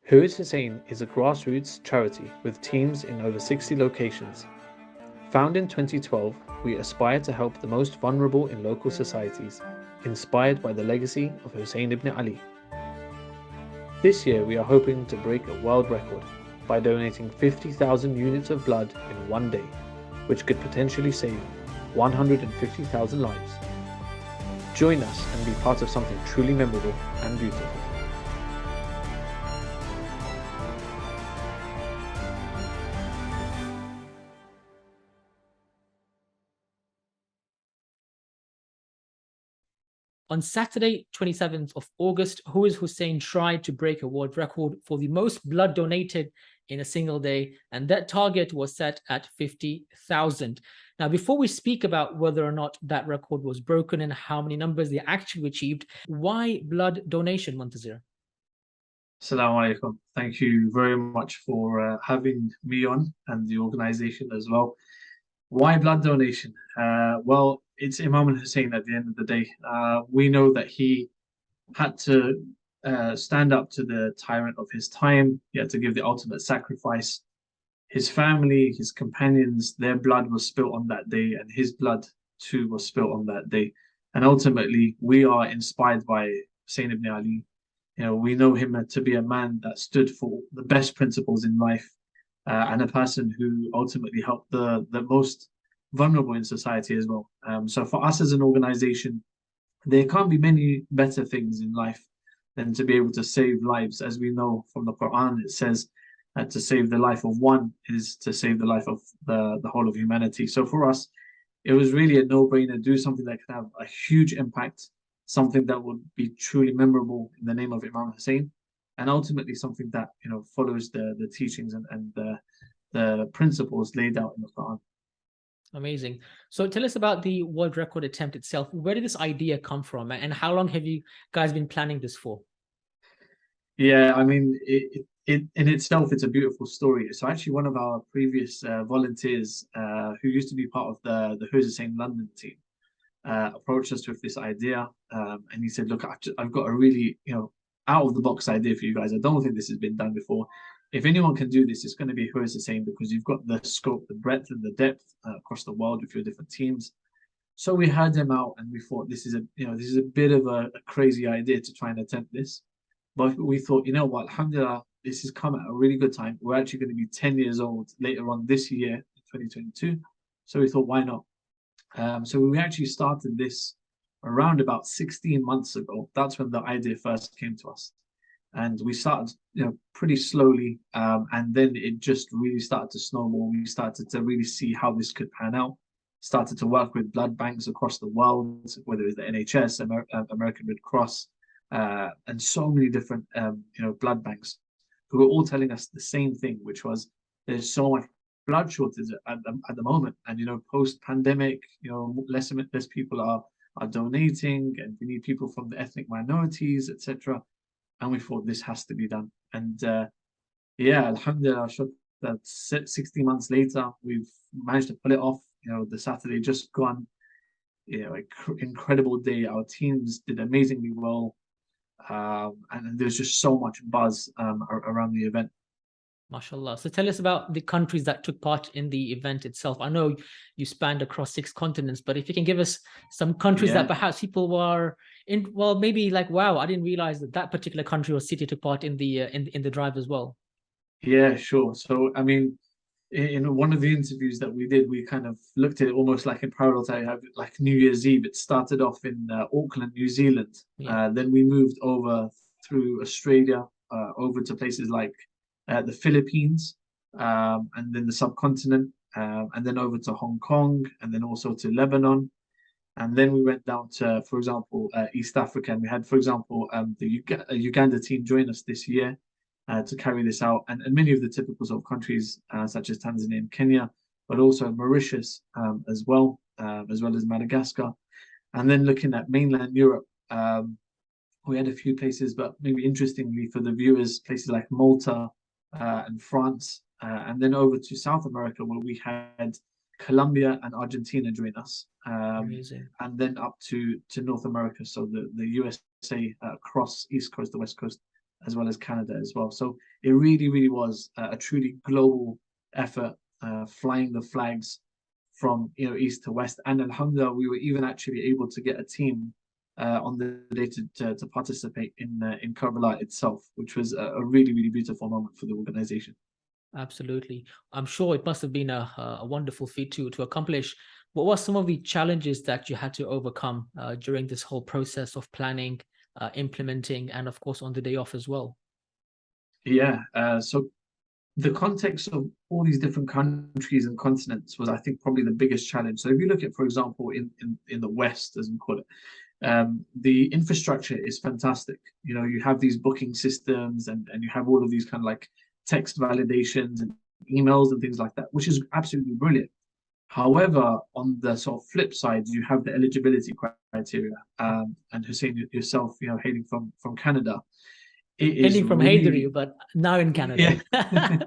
Who is Hussein is a grassroots charity with teams in over 60 locations. Founded in 2012, we aspire to help the most vulnerable in local societies, inspired by the legacy of Hussein ibn Ali. This year, we are hoping to break a world record by donating 50,000 units of blood in one day, which could potentially save 150,000 lives. Join us and be part of something truly memorable and beautiful. On Saturday, 27th of August, Who is Hussein tried to break a world record for the most blood donated in a single day, and that target was set at 50,000. Now, before we speak about whether or not that record was broken and how many numbers they actually achieved, why blood donation, Muntazir? Assalamu alaikum. Thank you very much for having me on and the organization as well. Why blood donation? Well, it's Imam Hussein at the end of the day. We know that he had to stand up to the tyrant of his time. He had to give the ultimate sacrifice. His family, his companions, their blood was spilt on that day, and his blood too was spilt on that day. And ultimately, we are inspired by Hussein ibn Ali. We know him to be a man that stood for the best principles in life, and a person who ultimately helped the most vulnerable in society as well. So for us as an organization, there can't be many better things in life than to be able to save lives. As we know from the Quran, it says that to save the life of one is to save the life of the whole of humanity. So for us, it was really a no-brainer. Do something that could have a huge impact, something that would be truly memorable in the name of Imam Hussein, and ultimately something that follows the teachings and the principles laid out in the Quran. Amazing. So tell us about the world record attempt itself. Where did this idea come from, and how long have you guys been planning this for? Yeah, I mean, it in itself, it's a beautiful story. So actually, one of our previous volunteers, who used to be part of the Who's Hussein London team, approached us with this idea, and he said, "Look, I've got a really out of the box idea for you guys. I don't think this has been done before. If anyone can do this, it's going to be Who is Hussein, because you've got the scope, the breadth, and the depth across the world with your different teams." So we heard him out, and we thought this is a bit of a crazy idea to try and attempt this. But we thought, you know what, alhamdulillah, this has come at a really good time. We're actually going to be 10 years old later on this year, 2022. So we thought, why not? So we actually started this around about 16 months ago. That's when the idea first came to us. And we started, pretty slowly. And then it just really started to snowball. We started to really see how this could pan out. Started to work with blood banks across the world, whether it's the NHS, American Red Cross, and so many different blood banks, who were all telling us the same thing, which was there's so much blood shortage at the moment, and post pandemic, less people are donating, and we need people from the ethnic minorities, etc. And we thought this has to be done. And yeah, alhamdulillah, that 60 months later, we've managed to pull it off. The Saturday just gone, incredible day. Our teams did amazingly well. And there's just so much buzz around the event. MashaAllah. So tell us about the countries that took part in the event itself. I know you spanned across 6 continents, but if you can give us some countries that perhaps people were in, well, maybe like, wow, I didn't realize that particular country or city took part in the drive as well. Yeah, sure. So I mean, in one of the interviews that we did, we kind of looked at it almost like in parallel to like New Year's Eve. It started off in Auckland, New Zealand. Then we moved over through Australia, over to places like the Philippines, and then the subcontinent, and then over to Hong Kong, and then also to Lebanon. And then we went down to, for example, East Africa. And we had, for example, the Uganda team join us this year to carry this out, and many of the typical sort of countries such as Tanzania and Kenya, but also Mauritius as well as Madagascar. And then looking at mainland Europe, we had a few places, but maybe interestingly for the viewers, places like Malta and France, and then over to South America, where we had Colombia and Argentina join us, and then up to North America, so the USA across East Coast, the West Coast, as well as Canada as well. So it really, really was a truly global effort, flying the flags from east to west. And alhamdulillah, we were even actually able to get a team on the day to participate in Karbala itself, which was a really, really beautiful moment for the organization. Absolutely. I'm sure it must have been a wonderful feat to accomplish. What were some of the challenges that you had to overcome during this whole process of planning, implementing, and of course on the day off as well? Yeah, so the context of all these different countries and continents was, I think, probably the biggest challenge. So if you look at, for example, in the West, as we call it, the infrastructure is fantastic. You have these booking systems and you have all of these kind of like text validations and emails and things like that, which is absolutely brilliant. However, on the sort of flip side, you have the eligibility criteria. And Hussein, yourself, hailing from Canada, it is Hailing from Hyderabad, really, but now in Canada. yeah.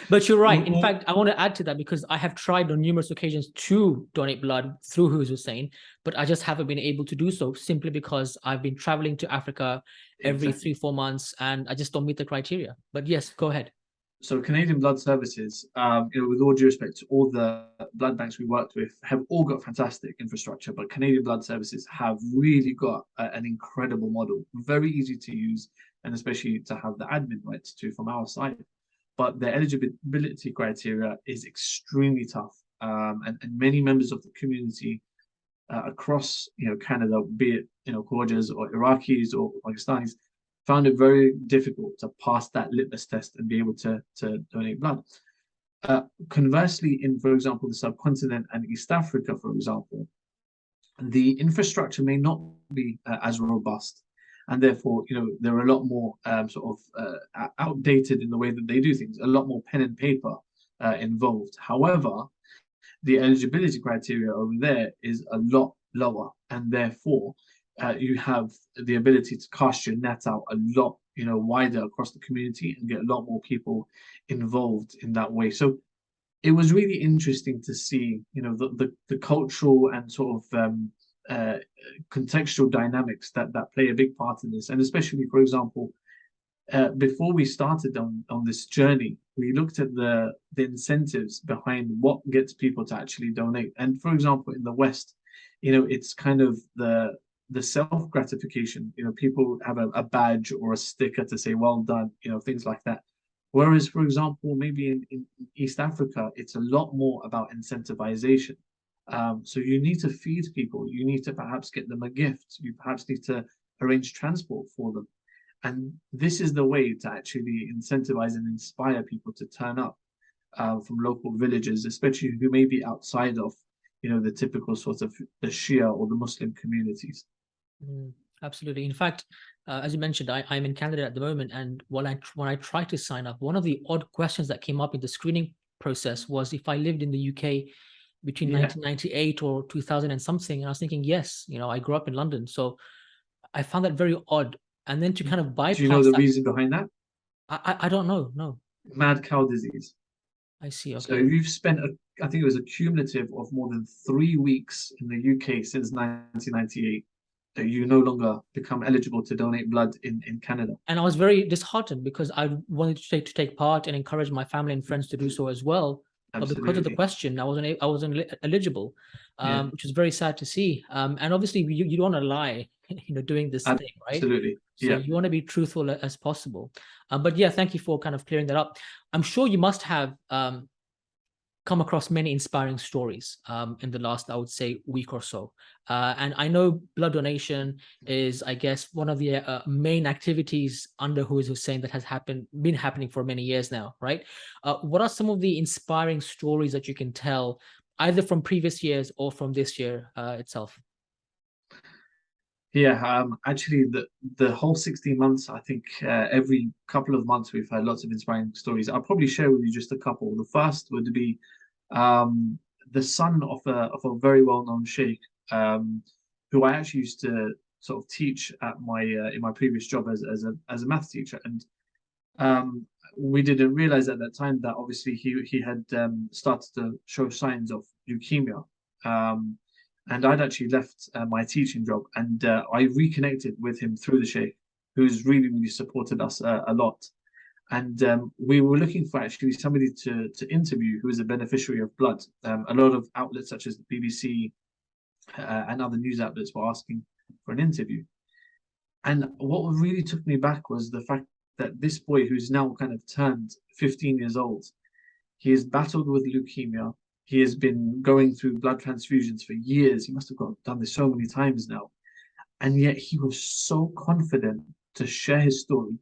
But you're right. In Well, fact, I want to add to that because I have tried on numerous occasions to donate blood through Who's Hussein, but I just haven't been able to do so simply because I've been traveling to Africa every exactly. 3-4 months and I just don't meet the criteria. But yes, go ahead. So Canadian Blood Services, with all due respect to all the blood banks we worked with, have all got fantastic infrastructure, but Canadian Blood Services have really got an incredible model, very easy to use, and especially to have the admin rights to from our side. But the eligibility criteria is extremely tough, and many members of the community across Canada, be it Khawajas or Iraqis or Pakistanis, found it very difficult to pass that litmus test and be able to donate blood. Conversely, in, for example, the subcontinent and East Africa, for example, the infrastructure may not be as robust, and therefore, they're a lot more outdated in the way that they do things, a lot more pen and paper involved. However, the eligibility criteria over there is a lot lower, and therefore you have the ability to cast your net out a lot wider across the community and get a lot more people involved in that way. So it was really interesting to see the cultural and sort of contextual dynamics that play a big part in this. And especially, for example, before we started on this journey, we looked at the incentives behind what gets people to actually donate. And for example, in the West, it's kind of the self gratification. People have a badge or a sticker to say well done, things like that. Whereas, for example, maybe in East Africa, it's a lot more about incentivization. So you need to feed people. You need to perhaps get them a gift. You perhaps need to arrange transport for them. And this is the way to actually incentivize and inspire people to turn up from local villages, especially who may be outside of, the typical sort of the Shia or the Muslim communities. Absolutely. In fact, as you mentioned, I'm in Canada at the moment, and when I tried to sign up, one of the odd questions that came up in the screening process was if I lived in the UK between 1998 or 2000 and something, and I was thinking, yes, I grew up in London, so I found that very odd. And then to kind of bypass Do you know the that, reason behind that? I don't know. No, Mad cow disease. I see. So Okay. if you've spent, I think it was a cumulative of more than 3 weeks in the UK since 1998, you no longer become eligible to donate blood in Canada. And I was very disheartened because I wanted to take part and encourage my family and friends to do so as well. But because of the Absolutely. question, I wasn't eligible, Yeah, which is very sad to see. And obviously, you don't want to lie, doing this thing, right? absolutely. So Yeah. you want to be truthful as possible. But yeah, thank you for kind of clearing that up. I'm sure you must have come across many inspiring stories in the last, I would say, week or so. And I know blood donation is, I guess, one of the main activities under Who is Hussein that has been happening for many years now, right? What are some of the inspiring stories that you can tell, either from previous years or from this year itself? Yeah, actually, the whole 16 months, I think every couple of months we've had lots of inspiring stories. I'll probably share with you just a couple. The first would be the son of a very well-known sheikh, who I actually used to sort of teach at my in my previous job as a math teacher, and we didn't realize at that time that obviously he had started to show signs of leukemia. And I'd actually left my teaching job, and I reconnected with him through the sheikh. who's really supported us a lot. And we were looking for actually somebody to interview who is a beneficiary of blood. A lot of outlets such as the BBC and other news outlets were asking for an interview. And what really took me back was the fact that this boy, who's now kind of turned 15 years old, he has battled with leukemia. He has been going through blood transfusions for years. He must have done this so many times now. And yet he was so confident to share his story.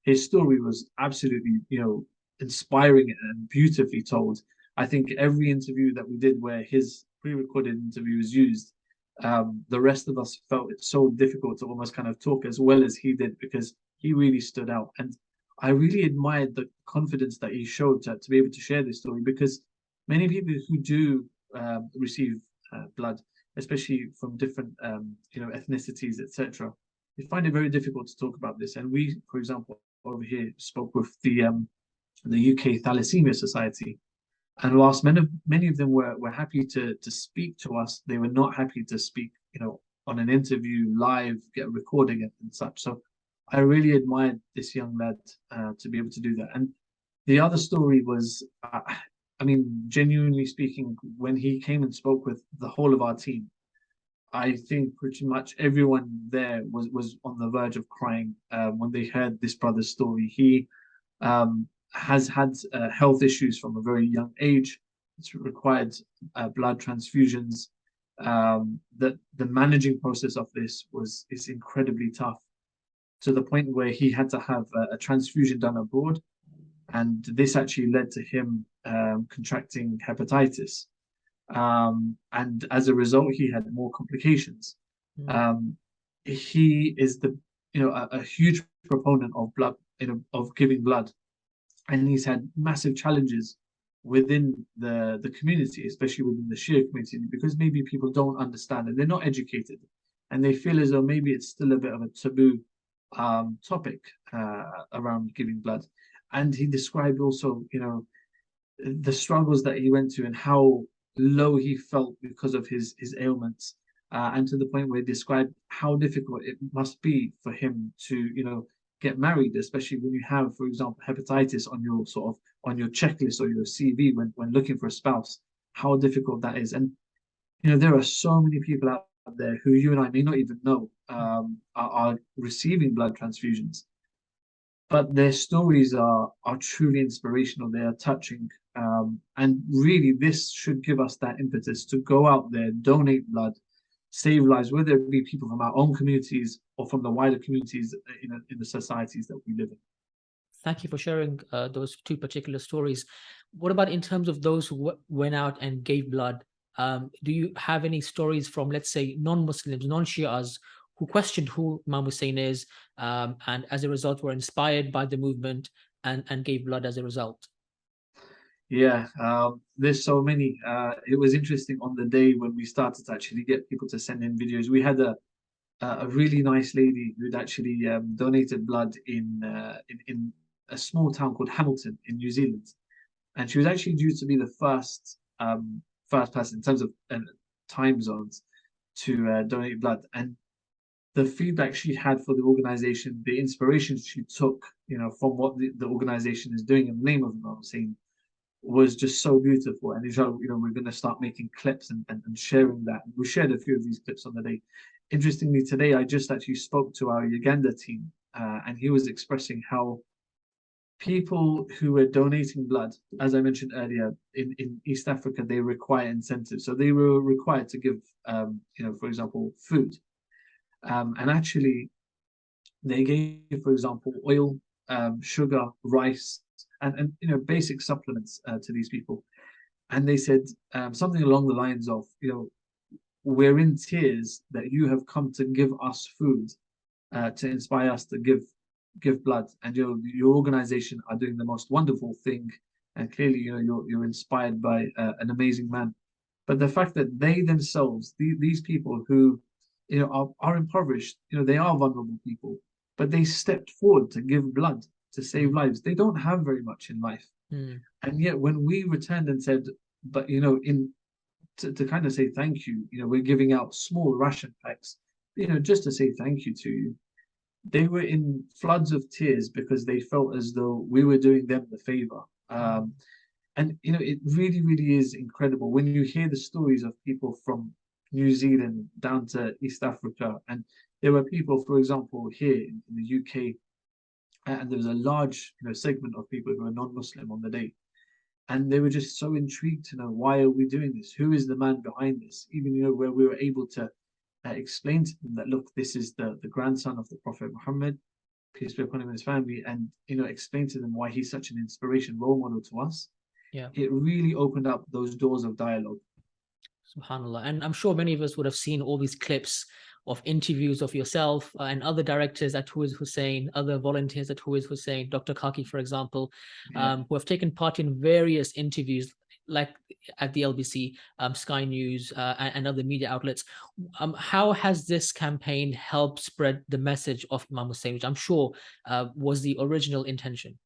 His story was absolutely, inspiring and beautifully told. I think every interview that we did where his pre-recorded interview was used, the rest of us felt it so difficult to almost kind of talk as well as he did, because he really stood out. And I really admired the confidence that he showed to be able to share this story, because many people who do receive blood, especially from different ethnicities, etc., they find it very difficult to talk about this. And we, for example, over here spoke with the UK Thalassemia Society, and whilst many of them were happy to speak to us, they were not happy to speak, on an interview live, get a recording it and such. So I really admired this young lad to be able to do that. And the other story was, I mean, genuinely speaking, when he came and spoke with the whole of our team, I think pretty much everyone there was on the verge of crying when they heard this brother's story. He has had health issues from a very young age. It's required blood transfusions. The managing process of this is incredibly tough, to the point where he had to have a transfusion done abroad, and this actually led to him contracting hepatitis. And as a result, he had more complications. He is a huge proponent of blood, of giving blood, and he's had massive challenges within the community, especially within the Shia community, because maybe people don't understand and they're not educated, and they feel as though maybe it's still a bit of a taboo topic around giving blood. And he described also, the struggles that he went to and how low he felt because of his ailments, and to the point where he described how difficult it must be for him to get married, especially when you have, for example, hepatitis on your checklist or your CV when looking for a spouse, how difficult that is. And there are so many people out there who you and I may not even know are receiving blood transfusions, but their stories are truly inspirational. They are touching, and really this should give us that impetus to go out there, donate blood, save lives, whether it be people from our own communities or from the wider communities in the societies that we live in. Thank you for sharing those two particular stories. What about in terms of those who went out and gave blood? Do you have any stories from, let's say, non-Muslims, non-Shias, who questioned who Imam Hussein is, and as a result were inspired by the movement and gave blood as a result? Yeah, there's so many. It was interesting on the day when we started to actually get people to send in videos. We had a really nice lady who'd actually donated blood in a small town called Hamilton in New Zealand, and she was actually due to be the first person in terms of time zones to donate blood. And the feedback she had for the organization, the inspiration she took, from what the organization is doing in the name of Imam Hussein, was just so beautiful. And we're going to start making clips and sharing that. We shared a few of these clips on the day. Interestingly, today I just actually spoke to our Uganda team, and he was expressing how people who were donating blood, as I mentioned earlier, in East Africa, they require incentives. So they were required to give, for example, food. And actually, they gave, for example, oil, sugar, rice, and basic supplements to these people. And they said something along the lines of, we're in tears that you have come to give us food to inspire us to give blood, and your organization are doing the most wonderful thing, and clearly you're inspired by an amazing man. But the fact that they themselves, these people who are impoverished, they are vulnerable people, but they stepped forward to give blood to save lives. They don't have very much in life, and yet when we returned and said, but to kind of say thank you, we're giving out small ration packs, just to say thank you to you. they were in floods of tears because they felt as though we were doing them the favor. And it really, really is incredible when you hear the stories of people from New Zealand down to East Africa. And there were people, for example, here in the UK, and there was a large, segment of people who are non-Muslim on the day. And they were just so intrigued to know, why are we doing this? Who is the man behind this? Even, where we were able to explain to them that, look, this is the grandson of the Prophet Muhammad, peace be upon him and his family, and explain to them why he's such an inspiration, role model to us. Yeah. It really opened up those doors of dialogue. SubhanAllah. And I'm sure many of us would have seen all these clips of interviews of yourself and other directors at Who is Hussein, other volunteers at Who is Hussein, Dr. Kaki, for example, who have taken part in various interviews, like at the LBC, Sky News, and other media outlets. How has this campaign helped spread the message of Imam Hussein, which I'm sure was the original intention?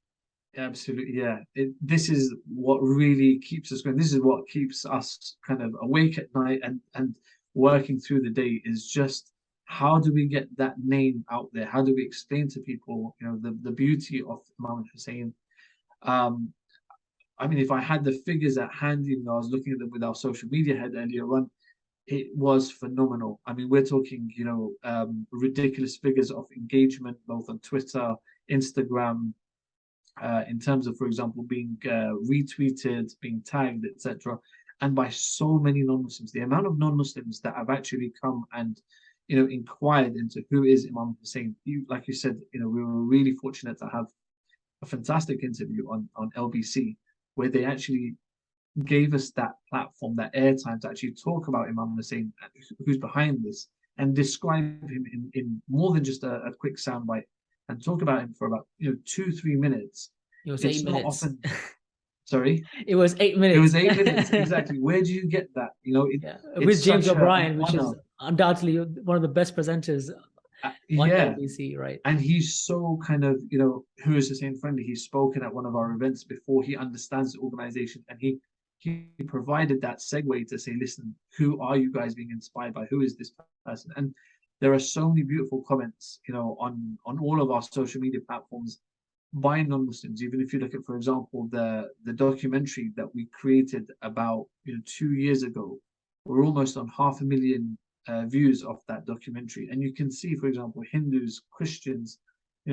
Absolutely, yeah. This is what really keeps us going. This is what keeps us kind of awake at night and working through the day, is just how do we get that name out there? How do we explain to people, the beauty of Imam Hussein? I mean, if I had the figures at hand, I was looking at them with our social media head earlier on, it was phenomenal. I mean, we're talking, ridiculous figures of engagement, both on Twitter, Instagram, in terms of, for example, being retweeted, being tagged, etc., and by so many non-Muslims. The amount of non-Muslims that have actually come and, inquired into who is Imam Hussein. Like you said, we were really fortunate to have a fantastic interview on LBC, where they actually gave us that platform, that airtime to actually talk about Imam Hussein and who's behind this, and describe him in more than just a quick soundbite, and talk about him for about 2-3 minutes. It was It's 8 not minutes. often. Sorry, it was 8 minutes. it was 8 minutes exactly. Where do you get that? With James O'Brien, an which is undoubtedly one of the best presenters on yeah. LBC, right? And he's so kind of, Who is Hussein friendly. He's spoken at one of our events before. He understands the organization, and he provided that segue to say, listen, who are you guys being inspired by? Who is this person? And there are so many beautiful comments, on all of our social media platforms by non-Muslims. Even if you look at, for example, the documentary that we created about 2 years ago, we're almost on 500,000 views of that documentary, and you can see, for example, Hindus, Christians,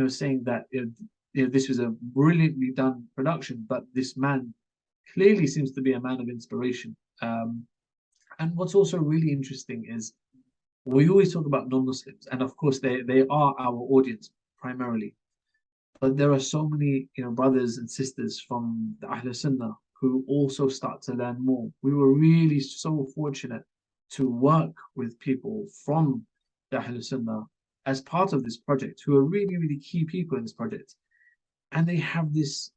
saying that this was a brilliantly done production, but this man clearly seems to be a man of inspiration. And what's also really interesting is, we always talk about non-Muslims, and of course they are our audience primarily, but there are so many brothers and sisters from the Ahl Sunnah who also start to learn more. We were really so fortunate to work with people from the Ahl Sunnah as part of this project, who are really, really key people in this project. And they have this,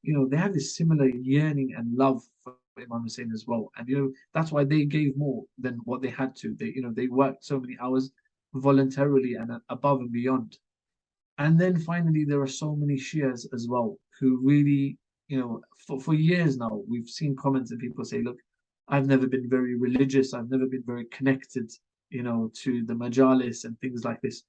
similar yearning and love for Imam Hussein as well. And that's why they gave more than what they had to. They worked so many hours voluntarily and above and beyond. And then finally, there are so many Shias as well who really, for years now, we've seen comments and people say, look, I've never been very religious. I've never been very connected, to the majalis and things like this.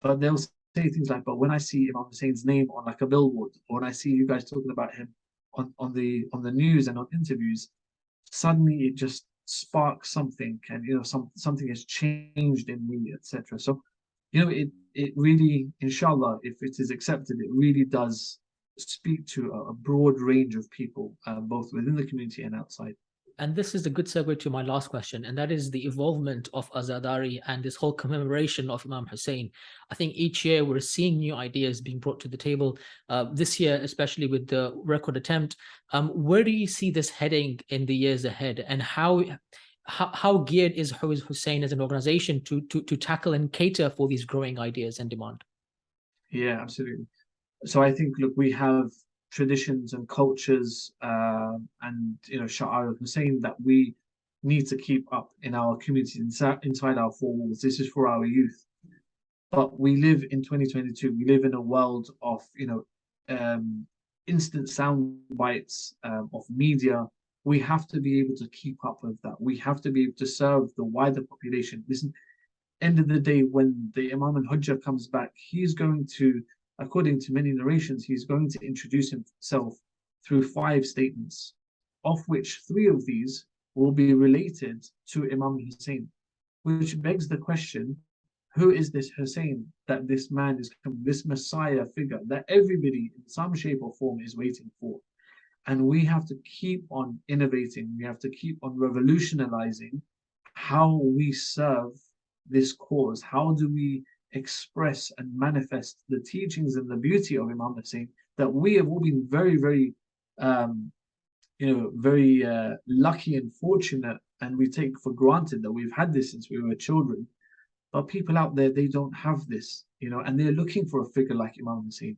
But they'll say things like, but when I see Imam Hussein's name on like a billboard, or when I see you guys talking about him on the news and on interviews, suddenly it just sparks something, and something has changed in me, etc. So it really, inshallah, if it is accepted, it really does speak to a broad range of people, both within the community and outside. And this is a good segue to my last question, and that is the evolvement of Azadari and this whole commemoration of Imam Hussein. I think each year we're seeing new ideas being brought to the table. This year, especially with the record attempt, where do you see this heading in the years ahead, and how geared is Hussein as an organization to tackle and cater for these growing ideas and demand? Yeah, absolutely. So I think, look, we have traditions and cultures, and Sha'ar al-Hussein that we need to keep up in our community, inside our four walls. This is for our youth. But we live in 2022. We live in a world of instant sound bites, of media. We have to be able to keep up with that. We have to be able to serve the wider population. Listen, end of the day, when the Imam al-Hujjah comes back, he's going to, according to many narrations, he's going to introduce himself through 5 statements, of which 3 of these will be related to Imam Hussein, which begs the question, who is this Hussein that this man is, this Messiah figure that everybody in some shape or form is waiting for? And we have to keep on innovating. We have to keep on revolutionizing how we serve this cause. How do we express and manifest the teachings and the beauty of Imam Hussein that we have all been very, very, very lucky and fortunate, and we take for granted that we've had this since we were children. But people out there, they don't have this, and they're looking for a figure like Imam Hussein.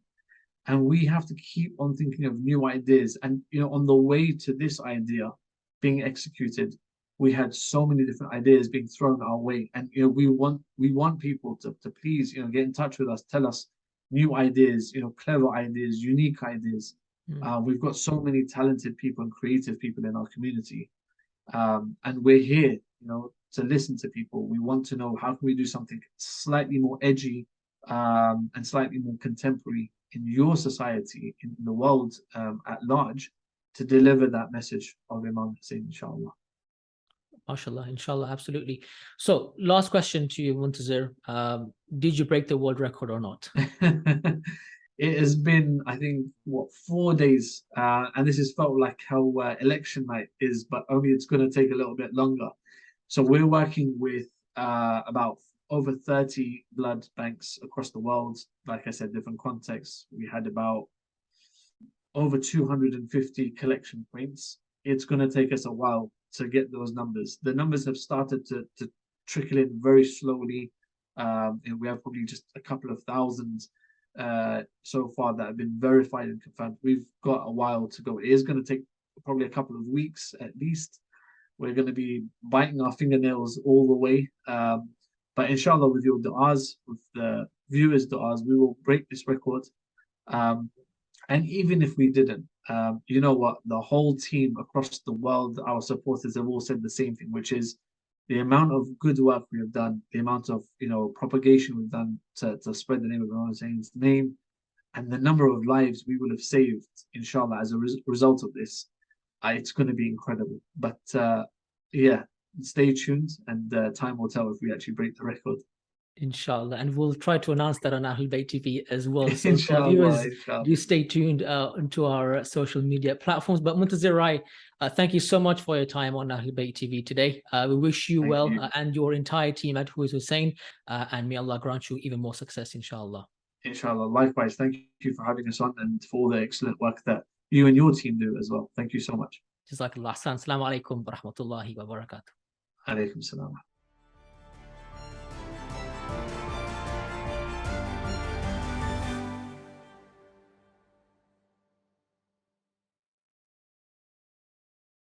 And we have to keep on thinking of new ideas. And on the way to this idea being executed, we had so many different ideas being thrown our way. And we want people to please get in touch with us, tell us new ideas, clever ideas, unique ideas. We've got so many talented people and creative people in our community. And we're here, to listen to people. We want to know, how can we do something slightly more edgy and slightly more contemporary in your society, in the world at large, to deliver that message of Imam Hussein, inshallah. MashaAllah, inshallah, absolutely. So, last question to you, Muntazir. Did you break the world record or not? It has been, I think, 4 days, and this has felt like how election night is, but only it's going to take a little bit longer. So we're working with about over 30 blood banks across the world. Like I said, different contexts. We had about over 250 collection points. It's going to take us a while to get those numbers. The numbers have started to trickle in very slowly. And we have probably just a couple of thousand so far that have been verified and confirmed. We've got a while to go. It is going to take probably a couple of weeks at least. We're going to be biting our fingernails all the way. But inshallah, with your du'as, with the viewers' du'as, we will break this record. And even if we didn't, you know what? The whole team across the world, our supporters, have all said the same thing, which is the amount of good work we have done, the amount of propagation we've done to spread the name of Imam Hussein's name, and the number of lives we will have saved, inshallah, as a result of this. It's going to be incredible. But yeah, stay tuned, and time will tell if we actually break the record. Inshallah, and we'll try to announce that on Ahlulbayt TV as well. So Inshallah, our viewers, inshallah. do stay tuned into our social media platforms. But Muntazir Rai, thank you so much for your time on Ahlulbayt TV today. We wish you well and your entire team at Who is Hussein, and may Allah grant you even more success, inshallah. Inshallah. Likewise, thank you for having us on and for all the excellent work that you and your team do as well. Thank you so much. Jazakallah. Assalamu alaikum wa rahmatullahi wa barakatuh. Alaikum salam.